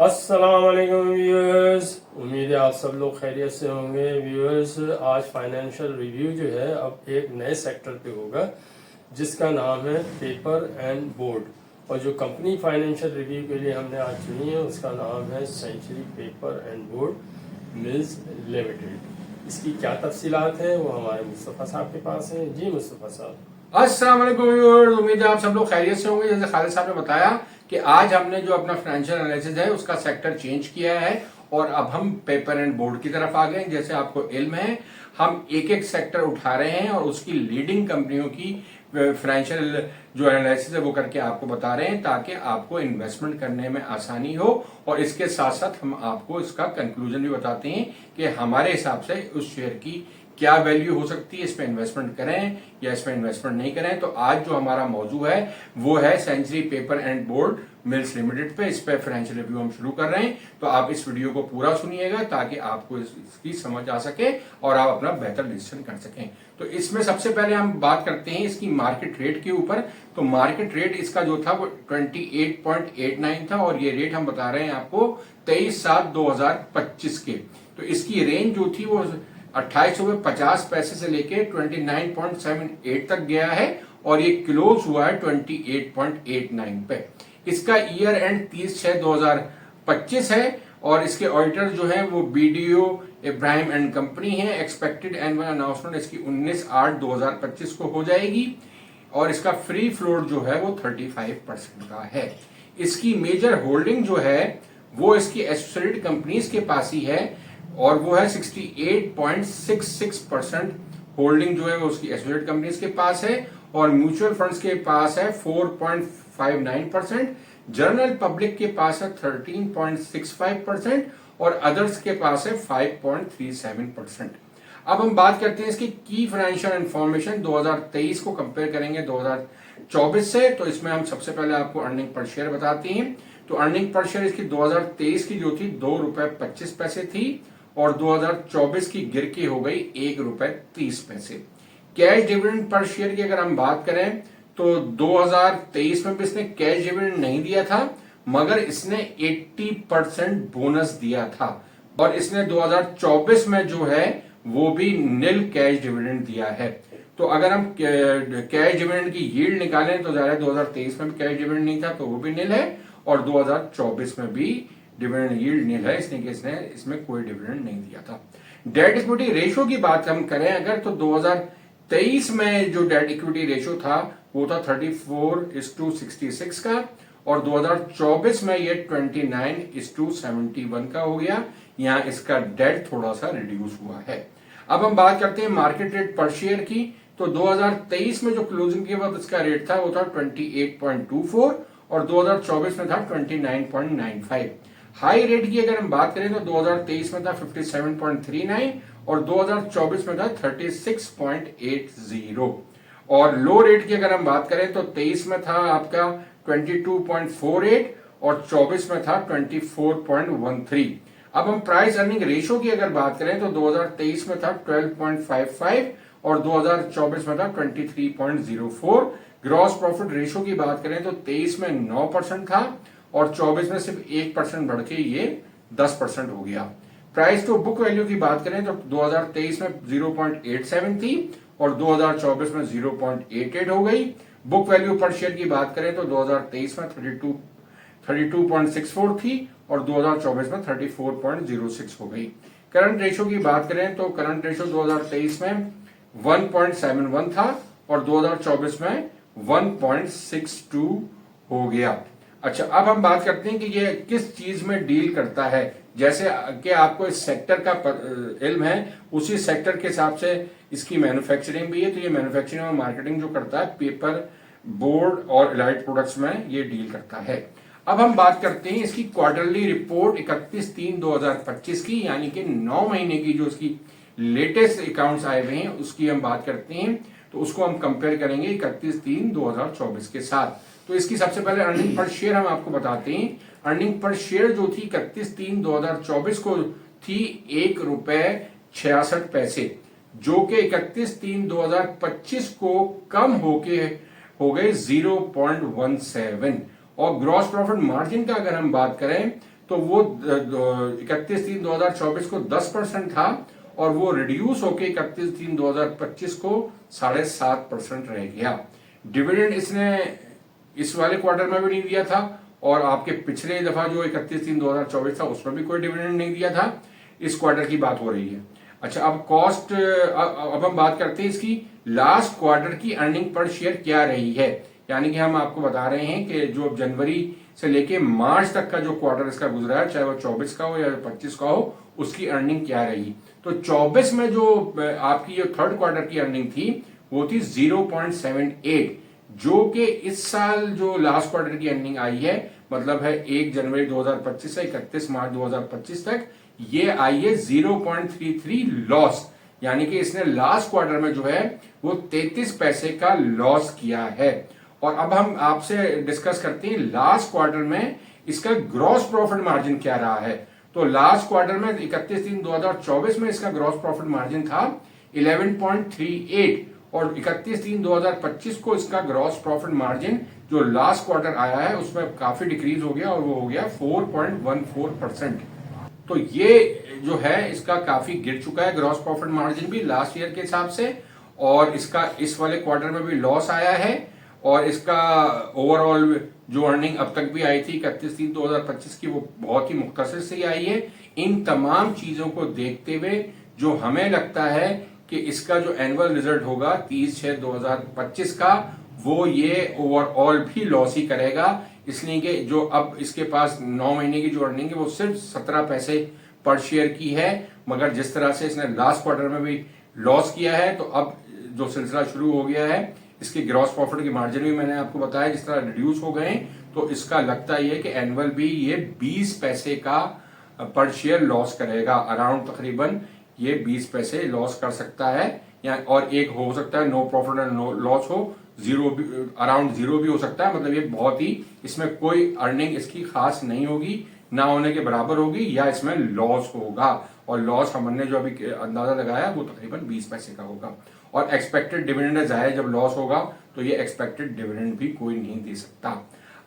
अस्सलाम वालेकुम व्यूअर्स, उम्मीद है आप सब लोग खैरियत से होंगे। व्यूअर्स, आज फाइनेंशियल रिव्यू जो है अब एक नए सेक्टर पे होगा जिसका नाम है पेपर एंड बोर्ड। और जो कंपनी फाइनेंशियल रिव्यू के लिए हमने आज चुनी है उसका नाम है Century Paper and Board Mills Limited. इसकी क्या तफसीलात हैं वो हमारे मुस्तफ़ा साहब के पास हैं। जी मुस्तफ़ा साहब। अस्सलाम वालेकुम व्यूअर्स, उम्मीद है आप सब लोग खैरियत से होंगे। जैसे खालिद साहब ने बताया कि आज हमने जो अपना फाइनेंशियल एनालिसिस है उसका सेक्टर चेंज किया है और अब हम पेपर एंड बोर्ड की तरफ आ गए। जैसे आपको इल्म है, हम एक एक सेक्टर उठा रहे हैं और उसकी लीडिंग कंपनियों की फाइनेंशियल जो एनालिसिस है वो करके आपको बता रहे हैं ताकि आपको इन्वेस्टमेंट करने में आसानी हो। और इसके साथ साथ हम आपको इसका कंक्लूजन भी बताते हैं कि हमारे हिसाब से उस शेयर की क्या वैल्यू हो सकती है, इस पे इन्वेस्टमेंट करें या इस पे इन्वेस्टमेंट नहीं करें। तो आज जो हमारा मौजू है वो है Century Paper and Board Mills Limited पे। इस पे फाइनेंशियल रिव्यू हम शुरू कर रहे हैं, तो आप इस वीडियो को पूरा सुनिएगा ताकि आपको इसकी समझ आ सके और आप अपना बेहतर डिसीजन कर सकें। तो इसमें सबसे पहले हम बात करते हैं इसकी मार्केट रेट के ऊपर। तो मार्केट रेट इसका जो था वो 28.89 था और ये रेट हम बता रहे हैं आपको 23/7/2025 के। तो इसकी रेंज जो थी वो 28.50 से लेके 29.78 तक गया है और ये क्लोज हुआ है 28.89 पे। इसका ईयर एंड 30/6/2025 है और इसके ऑडिटर जो है वो बीडीओ इब्राहिम एंड कंपनी है। एक्सपेक्टेड एनुअल अनाउंसमेंट इसकी 19/8/2025 को हो जाएगी और इसका फ्री फ्लोट जो है वो 35% का है। इसकी मेजर होल्डिंग जो है वो इसकी एसोसिएटेड कंपनीज के पास ही है और वो है 68.66% होल्डिंग जो है वो उसकी एसोसिएटेड कंपनीज के पास है और म्यूचुअल फंड्स के पास है 4.59%, जनरल पब्लिक के पास है 13.65% और अदर्स के पास है 5.37%। अब हम बात करते हैं इसकी की फाइनेंशियल इंफॉर्मेशन 2023 को कंपेयर करेंगे 2024 से। तो इसमें हम सबसे पहले आपको अर्निंग पर शेयर बताते हैं। तो अर्निंग पर शेयर इसकी 2023 की जो थी ₹2.25 थी और 2024 की गिर के हो गई ₹1.30। कैश डिविडेंड पर शेयर की अगर हम बात करें तो 2023 में भी इसने कैश डिविडेंड नहीं दिया था मगर इसने 80% बोनस दिया था और इसने 2024 में जो है वो भी नील कैश डिविडेंड दिया है। तो अगर हम कैश डिविडेंड की यील्ड निकालें तो ज़ाहिर 2023 में भी कैश डिविडेंड नहीं था तो वो भी नील है और 2024 में भी डिविडेंड यील्ड नील है, इसने कि इसने इसमें कोई डिविडेंड नहीं दिया था। डेट इक्विटी रेशियो की बात हम करें अगर तो 2023 में जो डेट इक्विटी रेशियो था वो था 34:66 का और 2024 में ये 29:71 का हो गया। यहाँ इसका डेट थोड़ा सा रिड्यूस हुआ है। अब हम बात करते हैं मार्केट रेट पर शेयर की। तो 2023 में जो क्लोजिंग के बाद इसका रेट था वो था 28.24 और 2024 में था 29.95। हाई रेट की अगर हम बात करें तो 2023 में था 57.39 और 2024 में था 36.80 और लो रेट की अगर हम बात करें तो 23 में था आपका 22.48 और 24 में था 24.13। अब हम प्राइस अर्निंग रेशियो की अगर बात करें तो 2023 में था 12.55 और 2024 में था 23.04। ग्रॉस प्रॉफिट रेशियो की बात करें तो 23 में 9% था और 24 में सिर्फ 1% बढ़ के ये 10% हो गया। प्राइस टू बुक वैल्यू की बात करें तो 2023 में 0.87 थी और 2024 में 0.88 हो गई। बुक वैल्यू पर शेयर की बात करें तो 2023 में 32.64 थी और 2024 में 34.06 हो गई। करंट रेशियो की बात करें तो करंट रेशियो 2023 में 1.71 था और 2024 में 1.62 हो गया। अच्छा, अब हम बात करते हैं कि ये किस चीज में डील करता है। जैसे कि आपको इस सेक्टर का इल्म है उसी सेक्टर के हिसाब से इसकी मैन्युफैक्चरिंग भी है। तो ये मैन्युफैक्चरिंग और मार्केटिंग जो करता है पेपर, बोर्ड और एलाइड प्रोडक्ट्स में ये डील करता है। अब हम बात करते हैं इसकी क्वार्टरली रिपोर्ट 31/3/2025 की, यानी कि 9 महीने की जो इसकी लेटेस्ट अकाउंट्स आए हुए हैं उसकी हम बात करते हैं। तो उसको हम कंपेयर करेंगे 31/3/2024 के साथ। तो इसकी सबसे पहले अर्निंग पर शेयर हम आपको बताते हैं। अर्निंग पर शेयर जो थी 31/3/2024 को थी ₹1.66 जो कि 31/3/2025 को कम होके हो गए 0.17। और ग्रॉस प्रॉफिट मार्जिन का अगर हम बात करें तो वो 31/3/2024 को 10% था और वो रिड्यूस होके 31/3/2025 को 7.5% रह गया। डिविडेंड इसने इस वाले क्वार्टर में भी नहीं दिया था और आपके पिछले दफा जो 31/3/2024 था उसमें भी कोई डिविडेंड नहीं दिया था। इस क्वार्टर की बात हो रही है। अच्छा, अब कॉस्ट, अब हम बात करते हैं इसकी लास्ट क्वार्टर की अर्निंग पर शेयर क्या रही है। यानी कि हम आपको बता रहे हैं कि जो जनवरी से लेके मार्च तक का जो क्वार्टर इसका गुजरा है, चाहे वो 24 का हो या 25 का हो, उसकी अर्निंग क्या रही। तो 24 में जो आपकी जो थर्ड क्वार्टर की अर्निंग थी वो थी 0.78, जो कि इस साल जो लास्ट क्वार्टर की अर्निंग आई है, मतलब है 1 जनवरी 2025 से 31 मार्च 2025 तक, ये आई है 0.33 लॉस। यानी कि इसने लास्ट क्वार्टर में जो है वो 33 पैसे का लॉस किया है। और अब हम आपसे डिस्कस करते हैं लास्ट क्वार्टर में इसका ग्रॉस प्रॉफिट मार्जिन क्या रहा है। तो लास्ट क्वार्टर में 31/3/2024 में इसका ग्रॉस प्रॉफिट मार्जिन था 11.38 और 31/3/2025 को इसका ग्रॉस प्रॉफिट मार्जिन जो लास्ट क्वार्टर आया है उसमें काफी डिक्रीज हो गया और वो हो गया 4.14%। तो ये जो है इसका काफी गिर चुका है ग्रॉस प्रॉफिट मार्जिन भी लास्ट ईयर के हिसाब से, और इसका इस वाले क्वार्टर में भी लॉस आया है और इसका ओवरऑल जो अर्निंग अब तक भी आई थी 31/3/2025 की वो बहुत ही मुख्तसर से आई है। इन तमाम चीजों को देखते हुए जो हमें लगता है कि इसका जो एनुअल रिजल्ट होगा 30/6/2025 का, वो ये ओवरऑल भी लॉस ही करेगा, इसलिए कि जो अब इसके पास 9 महीने की जो अर्निंग है वो सिर्फ 17 पैसे पर शेयर की है। मगर जिस तरह से इसने लास्ट क्वार्टर में भी लॉस किया है, तो अब जो सिलसिला शुरू हो गया है, इसकी ग्रॉस प्रॉफिट की मार्जिन भी मैंने आपको बताया जिस तरह रिड्यूस हो गए, तो इसका लगता है कि एनुअल भी ये 20 पैसे का पर शेयर लॉस करेगा। अराउंड तकरीबन ये 20 पैसे लॉस कर सकता है, या और एक हो सकता है no profit and no loss हो, जीरो भी, अराउंड जीरो भी हो सकता है। मतलब ये बहुत ही, इसमें कोई अर्निंग इसकी खास नहीं होगी, ना होने के बराबर होगी, या इसमें लॉस होगा। और लॉस हमने जो अभी अंदाजा लगाया वो तकरीबन 20 पैसे का होगा। और एक्सपेक्टेड डिविडेंड जाए जब लॉस होगा तो ये एक्सपेक्टेड डिविडेंड भी कोई नहीं दे सकता।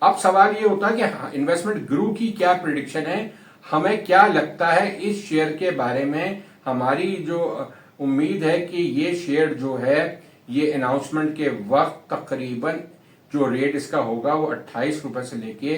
अब सवाल ये होता है कि इन्वेस्टमेंट गुरु की क्या प्रिडिक्शन है, हमें क्या लगता है इस शेयर के बारे में। हमारी जो उम्मीद है कि ये शेयर जो है ये अनाउंसमेंट के वक्त तकरीबन जो रेट इसका होगा वो 28 रुपए से लेके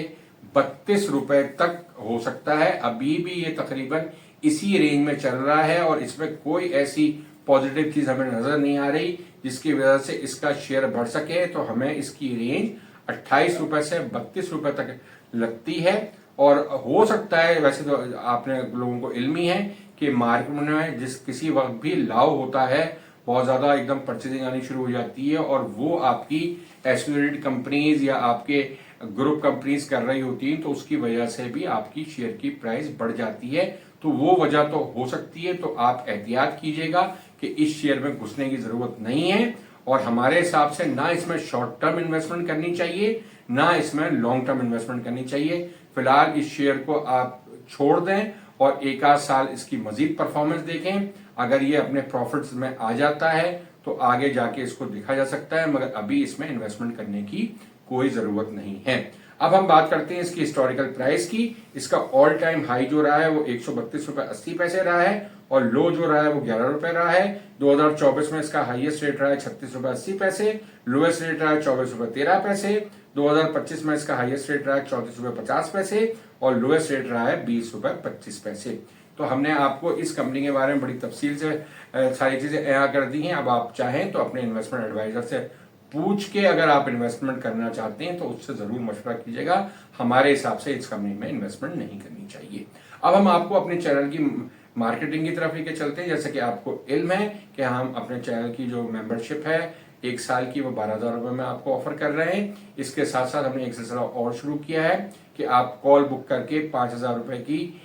32 रुपए तक हो सकता है। अभी भी ये तकरीबन इसी रेंज में चल रहा है और इसमें कोई ऐसी पॉजिटिव चीज हमें नजर नहीं आ रही जिसकी वजह से इसका शेयर बढ़ सके। तो हमें इसकी रेंज 28 रुपए से 32 रुपए तक लगती है। और हो सकता है, वैसे तो आपने लोगों को इल्म ही है कि मार्केट में किसी वक्त भी लाव होता है, बहुत ज्यादा एकदम परचेजिंग आनी शुरू हो जाती है और वो आपकी एसोसिएटेड कंपनीज या आपके ग्रुप कंपनीज कर रही होती हैं, तो उसकी वजह से भी आपकी शेयर की प्राइस बढ़ जाती है। तो वो वजह तो हो सकती है, तो आप एहतियात कीजिएगा कि इस शेयर में घुसने की जरूरत नहीं है। और हमारे हिसाब से ना इसमें शॉर्ट टर्म इन्वेस्टमेंट करनी चाहिए, ना इसमें लॉन्ग टर्म इन्वेस्टमेंट करनी चाहिए। फिलहाल इस शेयर को आप छोड़ दें और एक आध साल इसकी मजीद परफॉर्मेंस देखें। अगर ये अपने प्रॉफिट्स में आ जाता है तो आगे जाके इसको देखा जा सकता है, मगर अभी इसमें इन्वेस्टमेंट करने की कोई जरूरत नहीं है। अब हम बात करते हैं इसकी हिस्टोरिकल प्राइस की। इसका ऑल टाइम हाई जो रहा है वो 132 रुपए 80 पैसे रहा है और लो जो रहा है वो 11 रुपए रहा है। 2024 में इसका हाईएस्ट रेट रहा है 36 रुपए 80 पैसे, लोएस्ट रेट रहा है 24 रुपए 13 पैसे। 2025 में इसका हाईएस्ट रेट रहा है 34 रुपए 50 पैसे और लोएस्ट रेट रहा है 20 रुपए 25 पैसे। तो हमने आपको इस कंपनी के बारे में बड़ी तफसील से सारी चीजें अहया कर दी हैं। अब आप चाहें तो अपने इन्वेस्टमेंट एडवाइजर से पूछ के अगर आप इन्वेस्टमेंट करना चाहते हैं तो उससे जरूर मशवरा कीजिएगा। हमारे हिसाब से इस कंपनी में इन्वेस्टमेंट नहीं करनी चाहिए। अब हम आपको अपने चैनल की मार्केटिंग की तरफ लेके चलते हैं। जैसे कि आपको इल्म है कि हम अपने चैनल की जो मेंबरशिप है 1 साल की, वो 12,000 रुपए में आपको ऑफर कर रहे हैं। इसके साथ साथ हमने एक सिलसिला और शुरू किया है कि आप कॉल बुक करके 5,000 रुपए की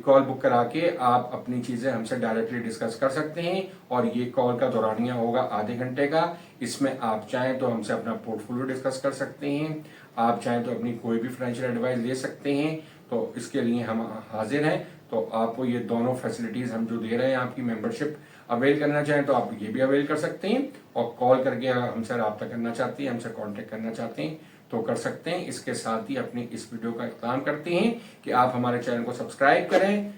कॉल बुक करा के आप अपनी चीजें हमसे डायरेक्टली डिस्कस कर सकते हैं। और ये कॉल का दौरानिया होगा आधे घंटे का। इसमें आप चाहें तो हमसे अपना पोर्टफोलियो डिस्कस कर सकते हैं, आप चाहें तो अपनी कोई भी फाइनेंशियल एडवाइस ले सकते हैं। तो इसके लिए हम हाजिर हैं। तो आपको ये दोनों फैसिलिटीज हम जो दे रहे हैं, आपकी मेंबरशिप अवेल करना चाहें तो आप ये भी अवेल कर सकते हैं। और कॉल करके अगर हमसे रब्ता करना चाहते हैं, हमसे कांटेक्ट करना चाहते हैं तो कर सकते हैं। इसके साथ ही अपनी इस वीडियो का इख्तिताम करते हैं कि आप हमारे चैनल को सब्सक्राइब करें,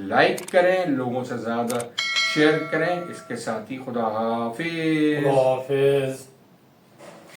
लाइक करें, लोगों से ज्यादा शेयर करें। इसके साथ ही खुदा हाफिज। खुदा हाफिज।